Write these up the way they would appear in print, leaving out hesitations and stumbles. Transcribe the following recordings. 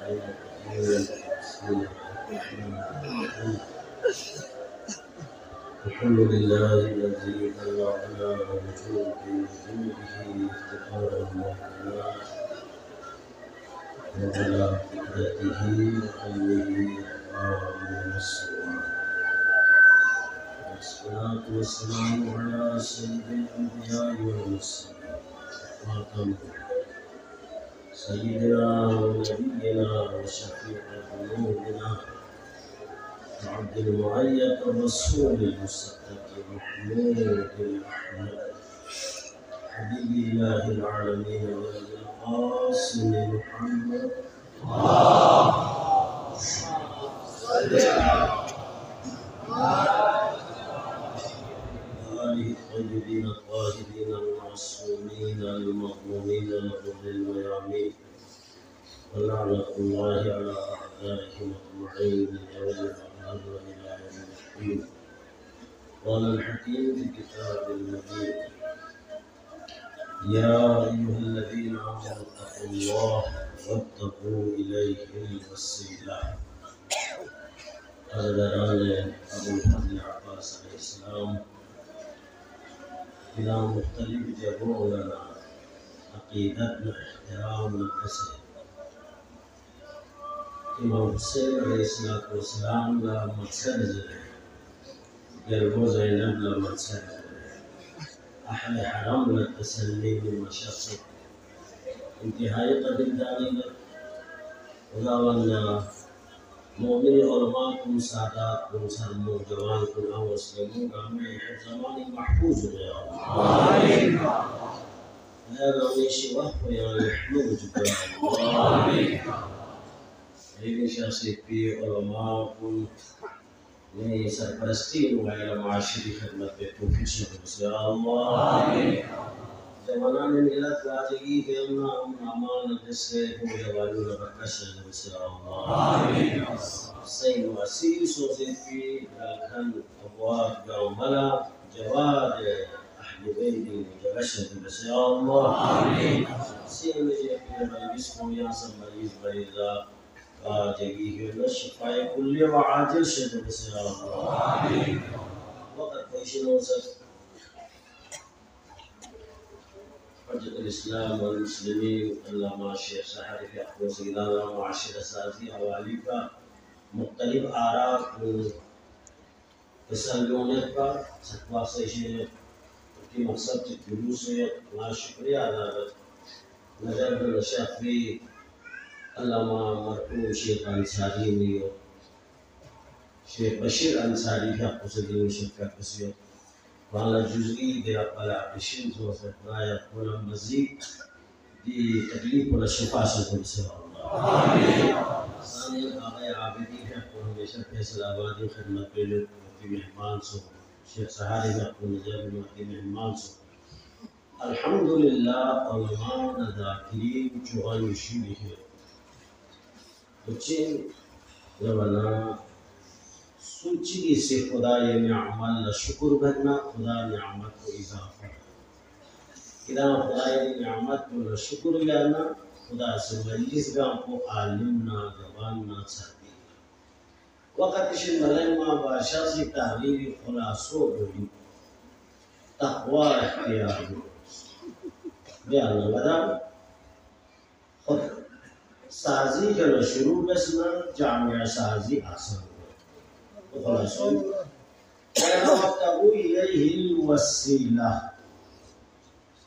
الحمد لله الذي طلعنا وجود وجوده افتقارا لله وعلى فكرته وعلمه وقام الصواب. والصلاة والسلام على سيد الأنبياء والمرسلين خاتم سيدنا ونبينا وشفيع ذنوبنا عبد المؤيد الرسول المصدق محمود الأحمد حبيب الله العالمين والقاسم محمد آله الطيبين الطاهرين المعصومين المظلومين الغر الميامين ولعنة الله على أعدائهم أجمعين من يوم الأرض وإلى يوم الدين. قال الحكيم في كتاب المبين: يا أيها الذين آمنوا اتقوا الله وابتغوا إليه الوسيلة. حضران أبو الفضل عباس عليه السلام إلى مختلف جبولنا عقيدتنا احترامنا حسن إمام حسين عليه الصلاة والسلام لا مقصد قلبو زينب لا مقصد أحلى حرام للتسلي بالمشقة انتهاء قبل ذلك وذاونا مؤمن علماءكم ساداتكم سلموا جوانكم أو اسلموا كامل زمان محفوظ يا الله آمين. هذا ليش وحي يا محمود آمين. ini syasipi ulama pun ini serpasti mulai masyarakat khidmat profesi insyaallah amin zamanan ini lah lagi kerana amal nafsu mujawalu berkasih insyaallah amin saya masih sosipi akan abwab gaumala jawab ahli baiti berkasih insyaallah amin saya menjadi majlis yang sembari beriza جميع الشفاء كل وعاجل شد بسم الله آمين. وقد فيشنوا حجة الإسلام والمسلمين اللهم الشيخ سحر في أخوة سيدنا وعشر سازي حواليك مختلف آراء تسألون का सत्वा से की मकसद जुलूस है ना शुक्रिया अदा नजर नशाफी अल्लामा मरहूम शेख अंसारी हुई शेख बशीर अंसारी का कुसदी शिरकत कसियो वाला जुज़ई दे वाला बिशिन जो से राया कोला मजीद दी तकलीफ और शिफा से आमीन सानी आगे आबिदी है को हमेशा फैसलाबादी खिदमत पे लोग मेहमान सो शेख सहारे का को नजर में मेहमान सो अल्हम्दुलिल्लाह उलमा नज़ाकिरीन जो आयुशी है Kucing lemana suci isi Khuda yang amal la syukur karena Khuda ni'mat ko izafah. Kita Khuda yang ni'mat ko la syukur karena Khuda semajlis gampo alimna gabanna sati. Wakat isin malema bahasa si tahlil khulaso dulu takwa ikhtiyar. Dia nggak साजी जब शुरू बस में जामिया साजी आसान तो खलासो तबू इलैहि वसीला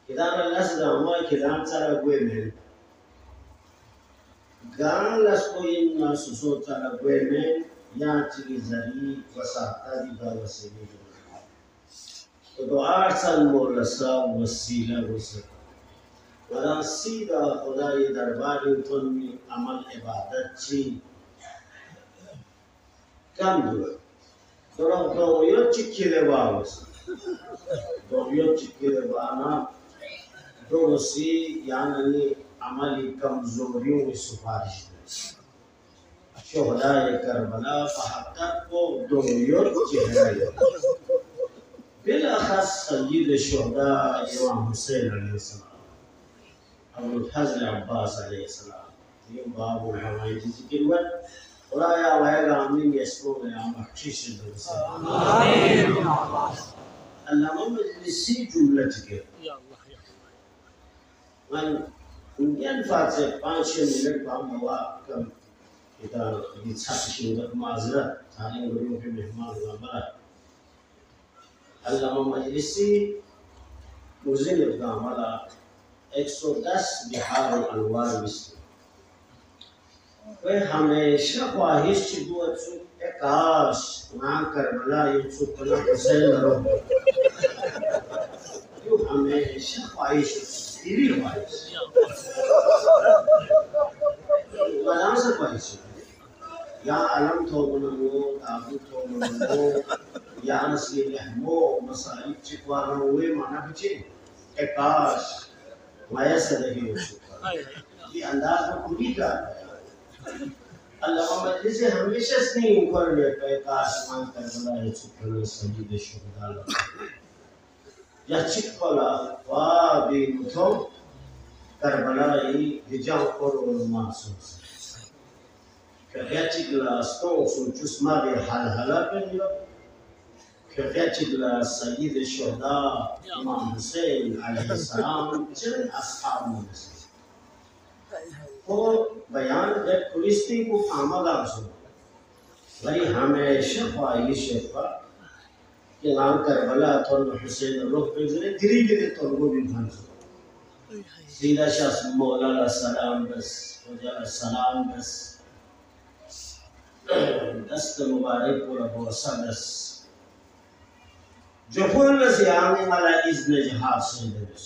किदान अल्लाह से जामा किदान सारा कोई में गान लस कोई ना सुसो सारा कोई में या चीज़ जरी वसाता दी बार वसीले तो दुआ सल मोलसा वसीला वसीला वला सीधा खुदाई दरबार में अमल इबादत ची कम दूर तो यो चिक्के बावस तो यो चिक्के बाना तो सी यानी अमली कमजोरियों में सुपारिश शोहदाए करबला फहत्तर को दो यो चिक्के बिलाखस सय्यद शुहदा इमाम हुसैन अलैहिस्सलाम अबुल फजल अब्बास अलैहिस्सलाम يوم باب الحوايج كلمة ولا يا وهذا عاملين يسمون يا محشيش الدرس آمين اللهم مجلسي جملتك يا الله من ينفع 5 منट काम हुआ कम kita disahkan untuk mazrat saling berumur mehman gambar Allahumma majlisi muzil gamala 110 Bihar Alvar मिस्र वे हमेशा ख्वाहिश चिदुआ चु एकाश ना करबला ये चु कला हुसैन रो यो हमेशा ख्वाहिश तेरी ख्वाहिश बना से ख्वाहिश या आलम तो बनमो ताबू तो बनमो या नस्ली रहमो मसाइब चिकवार हुए माना बचे एकाश माया से रही हो ये अंदाज में खुदी का अल्लाह मजलिस से हमेशा नहीं ऊपर लेकर काश मान कर बना ये सुपने सजीद शुहदा या चिकला वाबी मुथो करबला ये हिजाब और मासूस كفياتيكلا ستونسو جسما بحال هلاك كفياتيكلا سيد الشهداء إمام حسين عليه السلام جن أصحاب المسجد वो बयान जब कुरिस्ती को आमदा सुन वही हमेशा ख्वाहिश है कि नाम करबला तो हुसैन रोह पे जरे गिरी गिरी तो वो भी भान सीधा शास मौलाना सलाम बस वजह सलाम बस दस्त मुबारक पूरा बोसा बस जो फुल से आने वाला इज़्न जहाज से दरस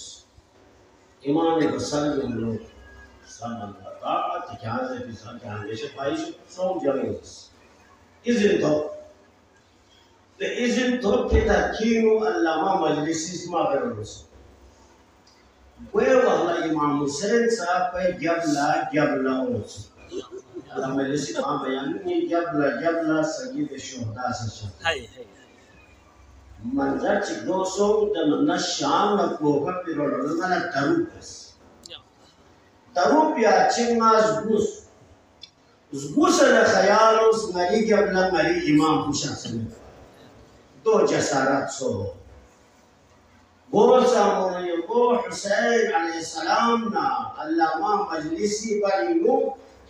इमाम हुसैन लोग सामान ताकत क्या है इंसान के हमेशा ख्वाहिश सोम जरूर इज़्न तो के तकीनो अल्लामा मजलिस मा करोस वे वाला इमाम हुसैन साहब पे जबला ओस अल्लाह मजलिस का बयान में जबला सय्यद शुहदा से हाय मंजर च 200 दमन शाम न कोफा पिरोल न तरुपस तरुप या चिंगास गुस न खयालोस मरी जबला मरी इमाम हुसैन दो जसारत सो बोल सामने वो हुसैन अलैहिस्सलाम ना अल्लामा मजलिसी पर यूं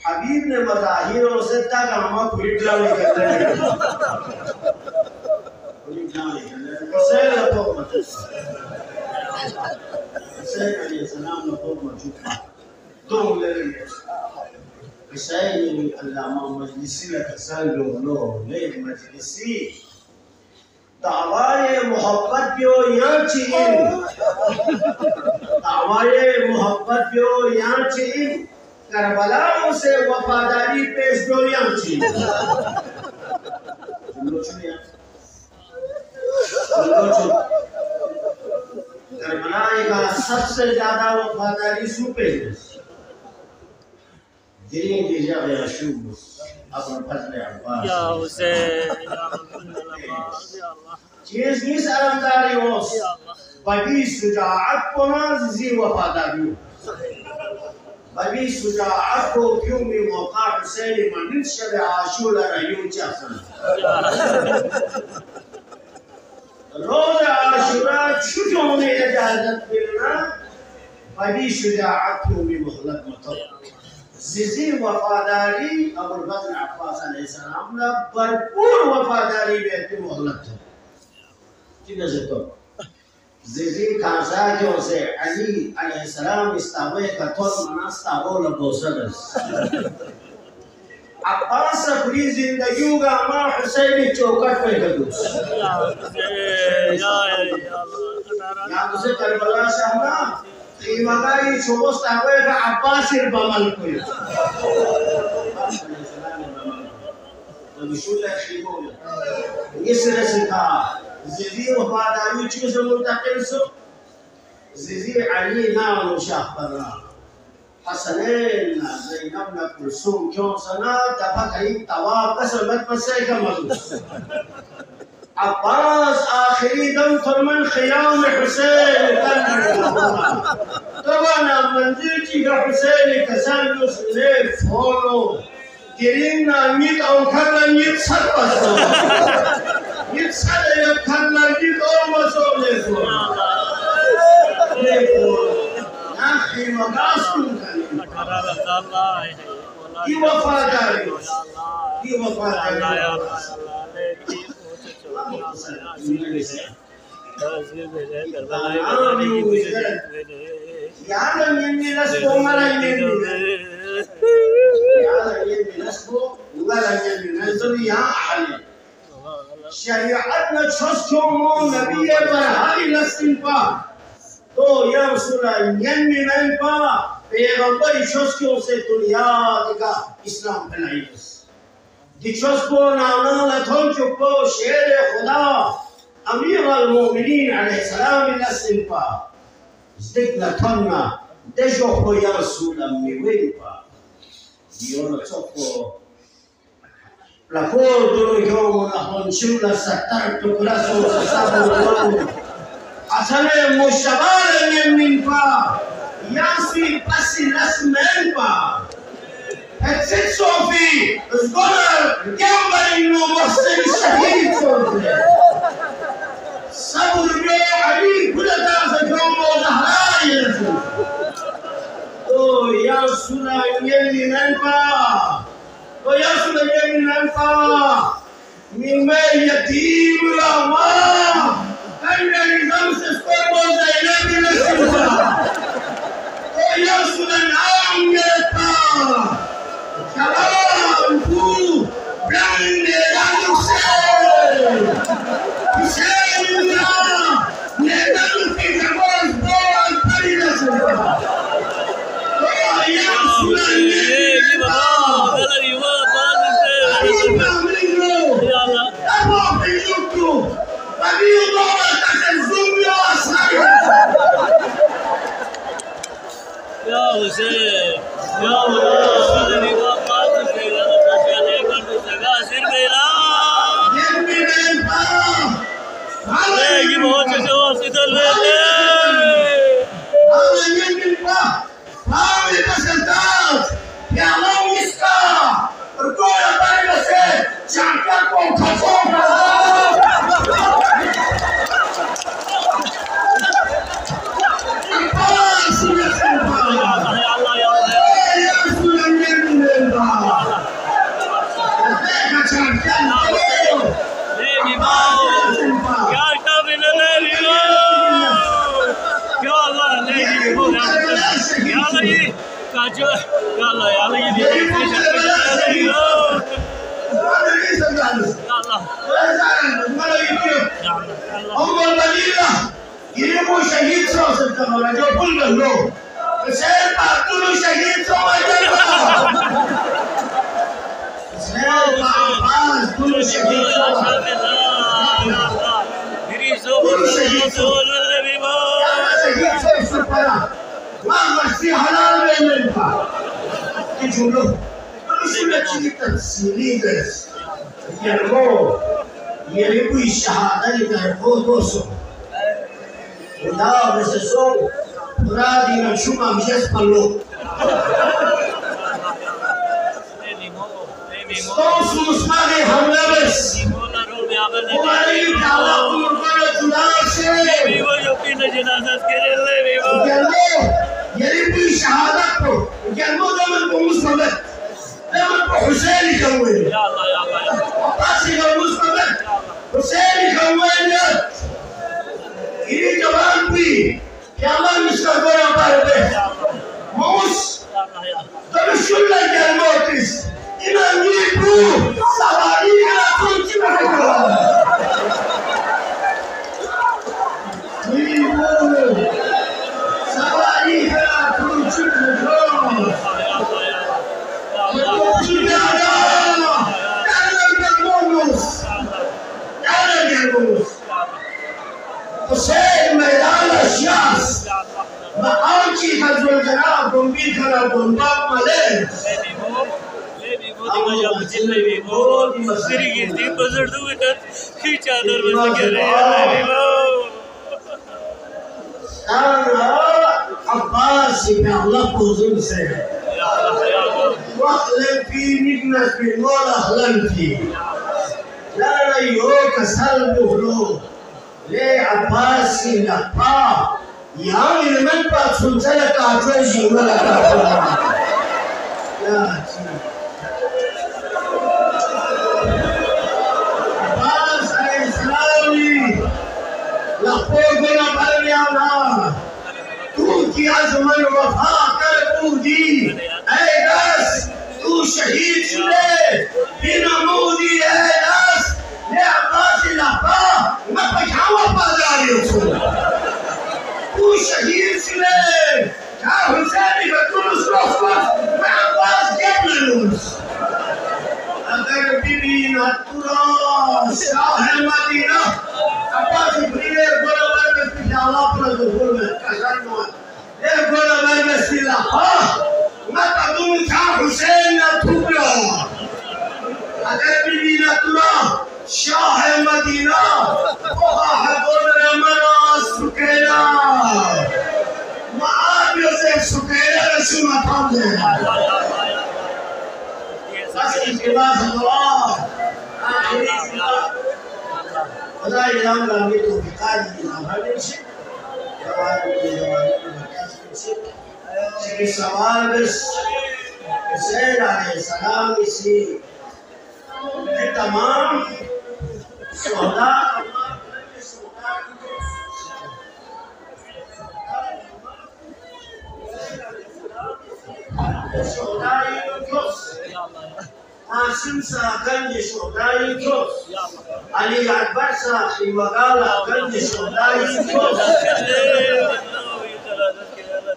हबीब ने मज़ाहिरों से तक हम पूरी ड्रामे कर रहे हैं पूरी ड्रामे कर रहे हैं हुसैन तो हुसैन अलैहिस्सलाम ने तो मौजूद दो ले हुसैन अल्लामा मजलिसी का संग लो ले मजलिसी दावाए मोहब्बत जो यहाँ चाहिए दावाए मोहब्बत जो यहाँ चाहिए करबला से वफादारी पेश डोलियां चाहिए करबला का सबसे ज्यादा वफादारी सुपे दिली दिजा या शुभ अब फजल अब्बास या हुसैन या अल्लाह चीज इस अलमदारी हो बड़ी शुजाअत को ना जी वफादारी बड़ी शुजाअत को क्यों में मौका हुसैन मंदिर शब आशूरा रयूं चाहता रोज आशूरा छुट्टियों में इजाजत मिलना बड़ी शुजाअत को में मोहलत मत जिसी वफादारी अबू बकर अब्बास अलैहिस्सलाम ने भरपूर वफादारी बेहतर मोहलत है किधर से तो जिसी खासाजों से अली अलैहिस्सलाम इस्तावे का तोल मनास्तावो लबोसदस अब्बास अपनी जिंदगी का मां हुसैन चौकट पे गदुस या उसे करबला शाहना कीमगाई छोबस तावे का अब्बास इरबमल को तो बिशुल खिबो इसरे सिखा जिदी वफादारी चीज़ मुंतकिल सो जिदी अली ना मुशाफरा हसनैन ज़ैनब ना कुलसूम क्यों सना दफा कहीं तवाब कसमत पसे का मजूस अब्बास आखिरी दम फरमान ख़ियाम हुसैन طبعا منزل تيجا حسين كساندوس ليه فولو كريمنا نيت أو كلا نيت سباسو نيت سلا يكلا نيت أو مسو ليه فولو نحكي مقاسم كلمة دي وفاداري دي وفاداري يعلم يمي نسبه ولا يمي يعلم يمي نسبه ولا يمي نسبه يا علي شريعتنا تشكو نبي برهاي نسبه तो यह सुना यन्नी नहीं पा पैगंबर इशोस्कियों से दुनिया का इस्लाम फैलाई दिशोस्को नाना लथों चुप्पो शेर खुदा अमीर al-मुमिनीन अलैहिस्सलाम इलास्तिन पा ज़िक लथोंना देशो को यह सुना मिवें पा दियों चुप्पो लकोर दुनु योम नहन शुला सत्तर टुकड़ा सो साबुन असले मुशबार यमीन पा यासी पसी लस्मेन पा एक्सिट सोफी स्कॉलर गैम्बर इन्नो मस्तिन शहीद सोफी सबुर में अली खुलता से जोमो जहराई रसूल तो या सुना यमीन पा मिमे यतीम Lama Anda nizam se skorbo za ilabi nasiba. Oya sunan amyeta. Shalam tu blande radusel. Bismillah. Nedam ki jamaz bol pari nasiba. Oya sunan yeba. Galari wa bazse. Ayna mlingo. Ya Allah. Abo biluku. Abi Allah. Ya Hussein, ya Allah, मेरी बात से गलत फैसला लेकर तो जगह सिर मेरा ये भी नहीं पा ये बहुत जो सिद्धल रहते हम ये भी पा हम ये पसंदाज या Allah इसका और कोई अपने से चाका को खसोगा शहीद सो सकता है जो भूल गए लोग शेर पातुल शहीद सो शेर पातुल शहीद सो मेरी शहीद सो सुपरा मस्ती हलाल में था कि जुलो उसने चीज तस्लीम है ये कोई शहादत है वो दोस्तों खुदा वैसे सो खुदा दी में शुमा मिशेस पल्लो तो सुस्माने हमला बस हमारी दावा उनको जुदा से वो जो कि जनाजा के ले वो ये कोई शहादत को जन्मों दमन को मुस्तमद दमन को हुसैन कहुए या अल्लाह पासी को मुस्तमद Hussain कहुए ini jawab bi kiamat misal orang parbe mus tapi sudah janmotis ina nipu sabari ina kunci mereka nipu sabari ina kunci mereka Hussein मैदान अश्यास मांची हज़ुल जनाब गुंबी खला गुंबाब मले मस्री की थी बजर दो इधर की चादर बस के रहे हैं عباس بن الله وزنسه واخلن في نجمة في نور اخلن في لا يوك سلبه له ليه عباس لقا يعني من بعد سلسلة عجوزي ولا كافر يا عباس الإسلامي لقوقنا بريانا توتي عزمان وفاقر توتي اے ناس تو شہید سنے بنا مودی اے ناس لے عباس لقا میں پچھاوا پازاری اچھو تو شہید سنے کیا حسینی کا تلس رفت میں عباس جب لنوس اگر بیبین اترا شاہ مدینہ عباس بریئے گولا مرمس پچھاوا پر ظہور میں کشن موت اے گولا مرمس لقا متى دون حسين تبلغ أدبي نتلا شاه المدينة وأحدون لمنا سكينا معاب يوسف سكينا رسول مطمئن بس انتباه الله آخرين الله خدا إلهام لأمي توفيقات إلهام هنمشي جوانب المركز كنسي شكي سوال بس حسین علیہ السلام اسی تمام شہداء شهداء القدس قاسم ساكن شهداء القدس علي اكبر صاحي وقال كن شهداء القدس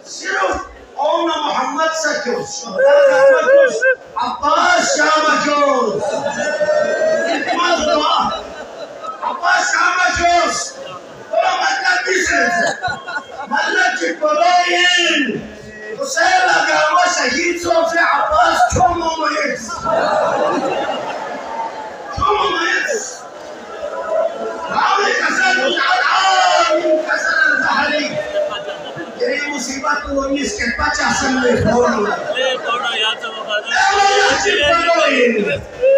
صرف قوم محمد سكوس شهداء محمد عباس شامكوس التماس دعاء عباس شامكوس ولا مدد بيسنس مدد كبراين وسيلا قاموا شهيد صوفي عباس كم ميت عامل كسر العالم كسر الزهري يري مصيبات ونيس كباچا سن لے پھوڑو لے پھوڑو یا تو وفادار اے